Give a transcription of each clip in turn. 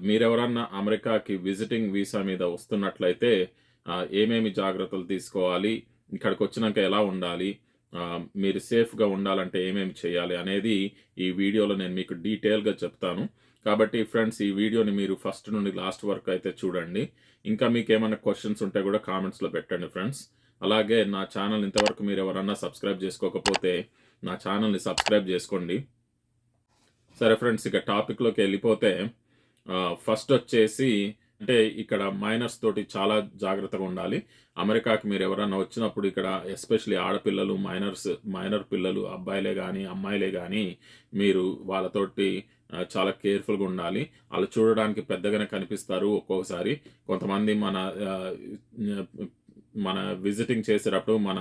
మీరెవరన్నా అమెరికాకి visiting visa మీద వస్తున్నట్లయితే ఏమేమి జాగ్రత్తలు తీసుకోవాలి? ఇక్కడికొచ్చినంక ఎలా ఉండాలి? మీరు సేఫ్‌గా ఉండాలంటే ఏమేమి చేయాలి? అనేది ఈ వీడియోలో నేను మీకు డీటెయిల్‌గా చెప్తాను. కాబట్టి ఫ్రెండ్స్, ఈ వీడియోని మీరు ఫస్ట్ నుండి లాస్ట్ వరకు అయితే చూడండి. ఇంకా మీకేమన్నా క్వెషన్స్ ఉంటే గూడా కామెంట్స్‌లో పెట్టండి ఫ్రెండ్స్. అలాగే నా ఛానల్ ఇంతవరకు మీరెవరన్నా సబ్స్క్రైబ్ చేసుకోకపోతే నా ఛానల్‌ని సబ్స్క్రైబ్ జేసుకోండి. సరే ఫ్రెండ్స్, ఇక టాపిక్‌లోకెళ్ళిపోతే ఫస్టొచ్చేసి అంటే ఇక్కడ మైనర్స్ తోటి చాలా జాగ్రత్తగా ఉండాలి. అమెరికాకి మీరెవరన్నా వచ్చినప్పుడు ఇక్కడ ఎస్పెషల్లీ ఆడపిల్లలు, మైనర్ పిల్లలు అబ్బాయిలే గానీ, అమ్మాయిలే గానీ మీరు వాళ్ళతోటి చాలా కేర్‌ఫుల్‌గా ఉండాలి. ఆళ్ళు చూడడానికి పెద్దగానే కనిపిస్తారు ఒక్కొక్కసారి. కొంతమంది ఆహ్, మన విజిటింగ్ చేసేటప్పుడు మన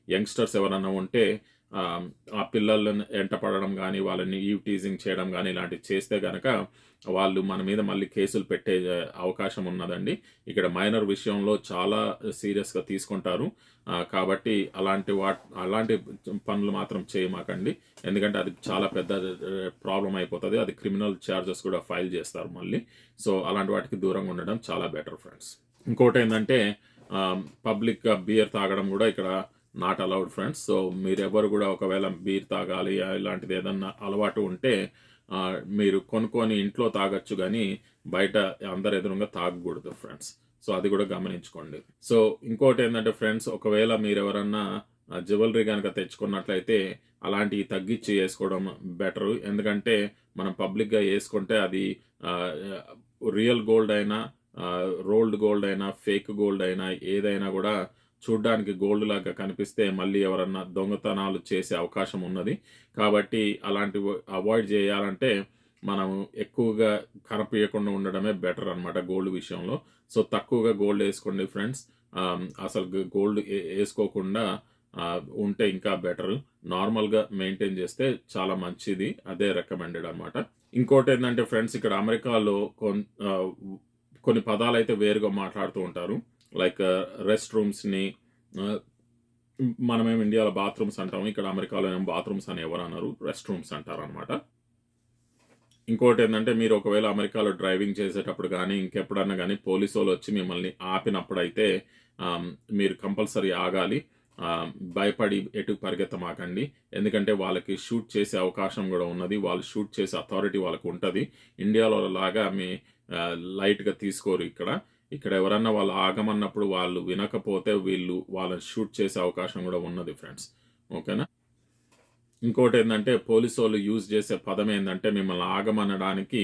యంగ్‌స్టర్స్ ఎవరన్నా ఉంటే ఆ పిల్లలను ఎంటపడడం గానీ, వాళ్ళని ఈవ్ టీజింగ్ చేయడం గానీ ఇలాంటివి చేస్తే గనక వాళ్ళు మన మీద మళ్ళీ కేసులు పెట్టే అవకాశం ఉన్నదండి. ఇక్కడ మైనర్ విషయంలో చాలా సీరియస్‌గా తీసుకుంటారు. కాబట్టి అలాంటి పనులు మాత్రం చేయమాకండి. ఎందుకంటే అది చాలా పెద్ద ప్రాబ్లమ్ అయిపోతది. అది క్రిమినల్ చార్జెస్ కూడా ఫైల్ చేస్తారు మళ్ళీ. సో, అలాంటి వాటికి దూరంగా ఉండడం చాలా బెటర్ ఫ్రెండ్స్. ఇంకోటేందంటే పబ్లిక్‌గా బియర్ తాగడం గూడా ఇక్కడ నాట్ అలౌడ్ ఫ్రెండ్స్. సో, మీరెవ్వరు గూడా ఒకవేళ బీర్ తాగాలి ఇలాంటిది ఏదన్నా అలవాటు ఉంటే మీరు కొనుక్కొని ఇంట్లో తాగొచ్చు గానీ, బయట అందరి ఎదురుంగా తాగకూడదు ఫ్రెండ్స్. సో, అది గూడా గమనించుకోండి. సో, ఇంకోటేందంటే ఫ్రెండ్స్, ఒకవేళ మీరెవరన్నా జ్యువెలరీ గనక తెచ్చుకున్నట్లయితే అలాంటియి తగ్గిచ్చి యేసుకోవడం బెటరు. ఎందుకంటే మనం పబ్లిక్‌గా యేసుకుంటే అది ఆహ్, రియల్ గోల్డ్ అయినా, రోల్డ్ గోల్డ్ అయినా, ఫేక్ గోల్డ్ అయినా ఏదైనా గూడా చూడ్డానికి గోల్డ్ లాగా కనిపిస్తే మళ్ళీ ఎవరన్నా దొంగతనాలు చేసే అవకాశం ఉన్నది. కాబట్టి అలాంటివి అవాయిడ్ జేయాలంటే మనం ఎక్కువగా కనిపియకుండా ఉండడమే బెటర్ అనమాట గోల్డ్ విషయంలో. సో, తక్కువగా గోల్డ్ యేసుకోండి ఫ్రెండ్స్. అసలు గోల్డ్ యేసుకోకుండా ఉంటే ఇంకా బెటరు. నార్మల్‌గా మెయింటైన్ జేస్తే చాలా మంచిది. అదే రికమెండెడ్ అనమాట. ఇంకోటేందంటే ఫ్రెండ్స్, ఇక్కడ అమెరికాలో ఆహ్, కొన్ని పదాలైతే వేరుగా మాట్లాడుతూ ఉంటారు. లైక్ రెస్ట్ రూమ్స్‌ని ఆహ్, మనమేమో ఇండియాలో బాత్రూమ్స్ అంటాం. ఇక్కడ అమెరికాలో ఏమో బాత్రూమ్స్ అని ఎవరు అనరు. రెస్ట్ రూమ్స్ అంటారనమాట. ఇంకోటేందంటే మీరు ఒకవేళ అమెరికాలో డ్రైవింగ్ చేసేటప్పుడు గానీ, ఇంకెప్పుడన్నా గానీ పోలీసోళ్ళొచ్చి మిమ్మల్ని ఆపినప్పుడైతే ఆహ్, మీరు కంపల్సరీ ఆగాలి. భయపడి ఎటు పరిగెత్తమాకండి. ఎందుకంటే వాళ్ళకి షూట్ చేసే అవకాశం గూడా ఉన్నది. వాళ్ళు షూట్ చేసే అథారిటీ వాళ్ళకుంటది. ఇండియాలో లాగా లైట్‌గా తీసుకోరు ఇక్కడ. ఇక్కడ ఎవరన్నా వాళ్ళు ఆగమన్నప్పుడు వాళ్ళు వినకపోతే వాళ్ళని షూట్ చేసే అవకాశం గూడా ఉన్నది ఫ్రెండ్స్. ఓకేనా? ఇంకోటేందంటే పోలీసోళ్ళు యూజ్ చేసే పదమేందంటే మిమ్మల్ని ఆగమనడానికి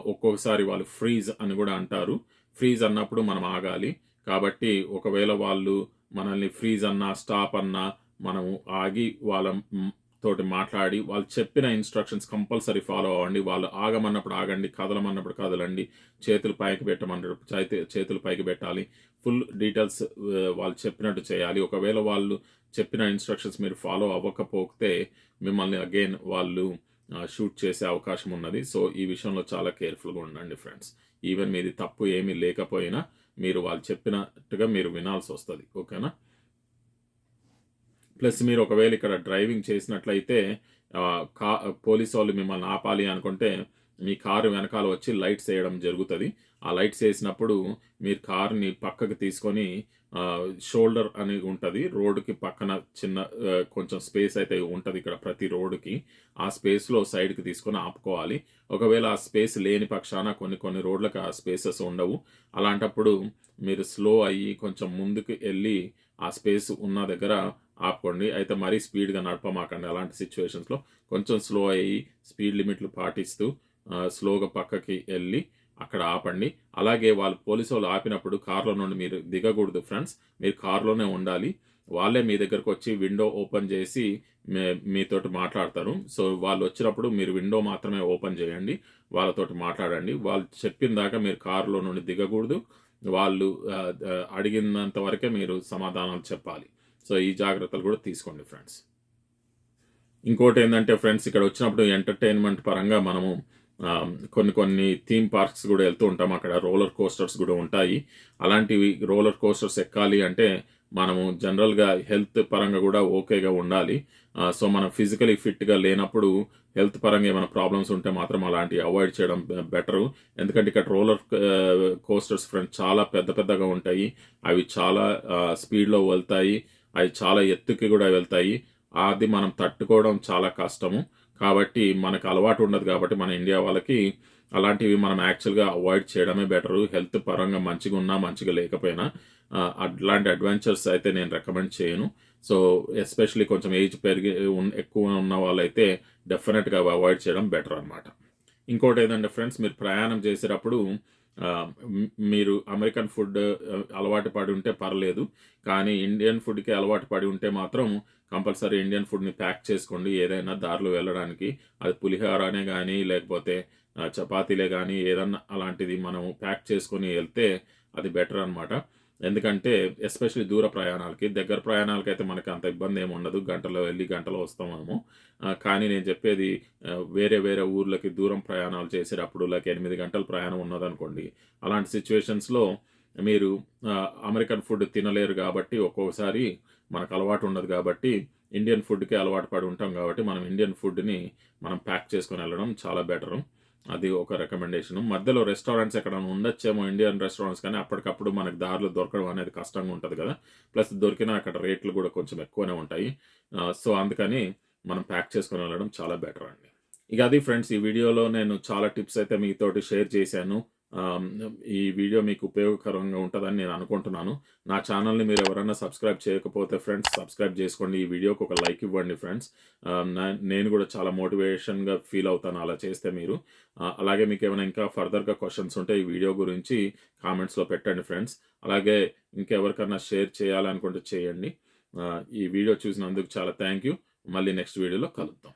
ఒక్కొక్కసారి వాళ్ళు ఫ్రీజ్ అని గూడా అంటారు. ఫ్రీజ్ అన్నప్పుడు మనం ఆగాలి. కాబట్టి ఒకవేళ వాళ్ళు మనల్ని ఫ్రీజ్ అన్నా, స్టాప్ అన్నా మనము ఆగి తోటి మాట్లాడి వాళ్ళు చెప్పిన ఇన్‌స్ట్రక్షన్స్ కంపల్సరీ ఫాలో అవ్వండి. వాళ్ళు ఆగమన్నప్పుడు ఆగండి, కదలమన్నప్పుడు కదలండి, చేతులు పైకి పెట్టమన్నప్పుడు చేతులు పైకి పెట్టాలి. ఫుల్ డీటెయిల్స్ వాళ్ళు చెప్పినట్టు చేయాలి. ఒకవేళ వాళ్ళు చెప్పిన ఇన్‌స్ట్రక్షన్స్ మీరు ఫాలో అవ్వకపోతే మిమ్మల్ని అగైన్ వాళ్ళు షూట్ చేసే అవకాశం ఉన్నది. సో, ఈ విషయంలో చాలా కేర్‌ఫుల్‌గా ఉండండి ఫ్రెండ్స్. ఈవెన్ మీది తప్పు ఏమీ లేకపోయినా మీరు వాళ్ళు చెప్పినట్టుగా మీరు వినాల్సొస్తది. ఓకేనా? ప్లస్ మీరు ఒకవేళ ఇక్కడ డ్రైవింగ్ చేసినట్లయితే ఆహ్, కా పోలీసోళ్ళు మిమ్మల్ని ఆపాలి అనుకుంటే మీ కారు వెనకాల వచ్చి లైట్స్ ఎయడం జరుగుతది. ఆ లైట్స్ ఎసినప్పుడు మీరు కార్‌ని పక్కకి తీసుకొని షోల్డర్ అని ఉంటది. రోడ్‌కి పక్కన చిన్న కొంచెం స్పేస్ అయితే ఉంటది ఇక్కడ ప్రతి రోడ్‌కి. ఆ స్పేస్‌లో సైడ్‌కి తీసుకొని ఆపుకోవాలి. ఒకవేళ ఆ స్పేస్ లేని పక్షాన కొన్ని రోడ్లకు ఆ స్పేసెస్ ఉండవు. అలాంటప్పుడు మీరు స్లో అయ్యి కొంచెం ముందుకు ఎళ్లి ఆ స్పేస్ ఉన్న దగ్గర ఆపుకోండి. అయితే మరీ స్పీడ్‌గా నడపమాకండి అలాంటి సిట్యుయేషన్స్‌లో. కొంచెం స్లో అయ్యి స్పీడ్ లిమిట్లు పాటిస్తూ స్లోగా పక్కకి ఎళ్లి అక్కడ ఆపండి. అలాగే వాళ్ళు పోలీసోళ్ళు ఆపినప్పుడు కార్‌లో నుండి మీరు దిగకూడదు ఫ్రెండ్స్. మీరు కార్‌లోనే ఉండాలి. వాళ్ళే మీ దగ్గరకొచ్చి విండో ఓపెన్ చేసి మీతోటి మాట్లాడతారు. సో, వాళ్ళొచ్చినప్పుడు మీరు విండో మాత్రమే ఓపెన్ చేయండి. వాళ్ళతోటి మాట్లాడండి. వాళ్ళు చెప్పిన దాకా మీరు కార్‌లో నుండి దిగకూడదు. వాళ్ళు అడిగినంత వరకే మీరు సమాధానాలు చెప్పాలి. సో, ఈ జాగ్రత్తలు కూడా తీసుకోండి ఫ్రెండ్స్. ఇంకోటేందంటే ఫ్రెండ్స్, ఇక్కడొచ్చినప్పుడు ఎంటర్‌టైన్‌మెంట్ పరంగా మనము కొన్ని థీమ్ పార్క్స్ గూడా ఎళ్తూ ఉంటాం. అక్కడ రోలర్ కోస్టర్స్ గూడా ఉంటాయి. అలాంటివి రోలర్ కోస్టర్స్ ఎక్కాలి అంటే మనము జనరల్‌గా హెల్త్ పరంగా గూడా ఓకేగా ఉండాలి. సో, మనం ఫిజికల్లీ ఫిట్‌గా లేనప్పుడు హెల్త్ పరంగా ఏమైనా ప్రాబ్లమ్స్ ఉంటే మాత్రం అలాంటివి అవాయిడ్ చేయడం బెటరు. ఎందుకంటే ఇక్కడ రోలర్ కోస్టర్స్ ఫ్రెండ్స్ చాలా పెద్ద పెద్దగా ఉంటాయి. అవి చాలా స్పీడ్‌లో వెళ్తాయి. అవి చాలా ఎత్తుకి గూడా వెళ్తాయి. అది మనం తట్టుకోవడం చాలా కష్టము. కాబట్టి మనకు అలవాటు ఉండదు కాబట్టి మన ఇండియా వాళ్ళకి అలాంటివి మనం యాక్చువల్‌గా అవాయిడ్ చేయడమే బెటరు. హెల్త్ పరంగా మంచిగున్నా, మంచిగా లేకపోయినా. అట్లాంటి అడ్వెంచర్స్ అయితే నేను రికమెండ్ చేయను. సో, ఎస్పెషల్లీ కొంచెం ఏజ్ పెరిగి ఎక్కువ ఉన్న వాళ్ళైతే డెఫినెట్‌గా అవి అవాయిడ్ చేయడం బెటర్ అనమాట. ఇంకోటేంటంటే ఫ్రెండ్స్, మీరు ప్రయాణం చేసేటప్పుడు మీరు అమెరికన్ ఫుడ్ అలవాటు పడి ఉంటే పర్లేదు. కానీ ఇండియన్ ఫుడ్‌కి అలవాటు పడి ఉంటే మాత్రం కంపల్సరీ ఇండియన్ ఫుడ్‌ని ప్యాక్ చేసుకోండి. ఏదైనా దారిలో వెళ్ళడానికి. అది పులిహోరనే గానీ, లేకపోతే చపాతీలే గానీ, ఏదన్నా అలాంటిది మనం ప్యాక్ చేసుకొని ఎళ్తే అది బెటర్ అనమాట. ఎందుకంటే ఎస్పెషల్లీ దూర ప్రయాణాలకి. దగ్గర ప్రయాణాలకైతే మనకి అంత ఇబ్బందేమి ఉండదు. గంటలో వెళ్లి, గంటలో వస్తాం మనము. కానీ నేను చెప్పేది వేరే వేరే ఊర్లకి దూరం ప్రయాణాలు చేసేటప్పుడు లైక్ 8 గంటల ప్రయాణం ఉన్నదనుకోండి. అలాంటి సిట్యుయేషన్స్‌లో మీరు అమెరికన్ ఫుడ్ తినలేరు గాబట్టి, ఒక్కొక్కసారి మనకు అలవాటు ఉండదు గాబట్టి, ఇండియన్ ఫుడ్‌కి అలవాటు పడి ఉంటాం గాబట్టి, మనం ఇండియన్ ఫుడ్‌ని మనం ప్యాక్ చేసుకొని ఎళ్ళడం చాలా బెటరు. అది ఒక రికమెండేషను. మధ్యలో రెస్టారెంట్స్ ఎక్కడైనా ఉండొచ్చేమో ఇండియన్ రెస్టారెంట్స్, కానీ అప్పటికప్పుడు మనకు దారిలో దొరకడం అనేది కష్టంగా ఉంటది గదా! ప్లస్ దొరికినా అక్కడ రేట్లు గూడా కొంచెం ఎక్కువనే ఉంటాయి. సో, అందుకని మనం ప్యాక్ చేసుకొని వెళ్ళడం చాలా బెటర్ అండి. ఇక అది ఫ్రెండ్స్, ఈ వీడియోలో నేను చాలా టిప్స్ అయితే మీతోటి షేర్ చేశాను. ఆహ్, ఈ వీడియో మీకు ఉపయోగకరంగా ఉంటదని నేను అనుకుంటున్నాను. నా ఛానెల్‌ని మీరు ఎవరైనా సబ్స్క్రైబ్ చేయకపోతే ఫ్రెండ్స్ సబ్స్క్రైబ్ చేసుకోండి. ఈ వీడియోకి ఒక లైక్ ఇవ్వండి ఫ్రెండ్స్. నేను గూడా చాలా మోటివేషన్‌గా ఫీల్ అవుతాను అలా చేస్తే మీరు. అలాగే మీకేమైనా ఇంకా ఫర్దర్‌గా క్వెషన్స్ ఉంటే ఈ వీడియో గురించి కామెంట్స్‌లో పెట్టండి ఫ్రెండ్స్. అలాగే ఇంకెవరికన్నా షేర్ చేయాలనుకుంటే చేయండి. ఈ వీడియో చూసినందుకు చాలా థాంక్ యూ. మళ్ళీ నెక్స్ట్ వీడియోలో కలుద్దాం.